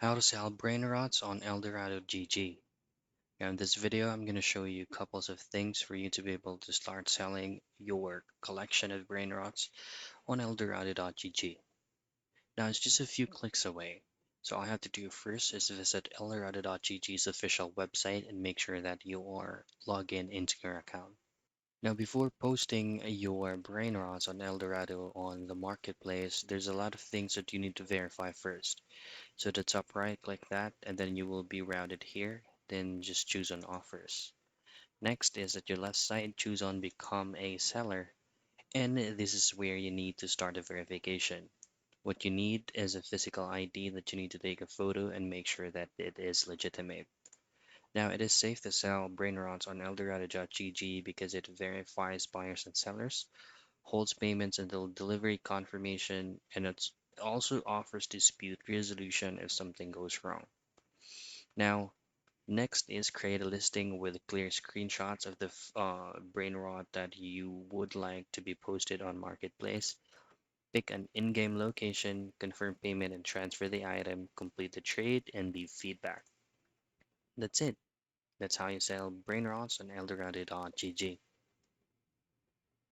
How to sell Brainrots on Eldorado GG. Now in this video, I'm going to show you couples of things for you to be able to start selling your collection of Brainrots on Eldorado.gg. Now it's just a few clicks away. So all I have to do first is visit Eldorado.gg's official website and make sure that you are logged in into your account. Now before posting your Brainrots on Eldorado on the marketplace, there's a lot of things that you need to verify first. So the top right, click that, and then you will be routed here. Then just choose on offers. Next is at your left side, choose on become a seller. And this is where you need to start a verification. What you need is a physical ID that you need to take a photo and make sure that it is legitimate. Now, it is safe to sell Brainrots on Eldorado.gg because it verifies buyers and sellers, holds payments until delivery confirmation, and it also offers dispute resolution if something goes wrong. Now, next is create a listing with clear screenshots of the Brainrot that you would like to be posted on Marketplace. Pick an in-game location, confirm payment and transfer the item, complete the trade, and leave feedback. That's it. That's how you sell Brainrots on Eldorado.gg.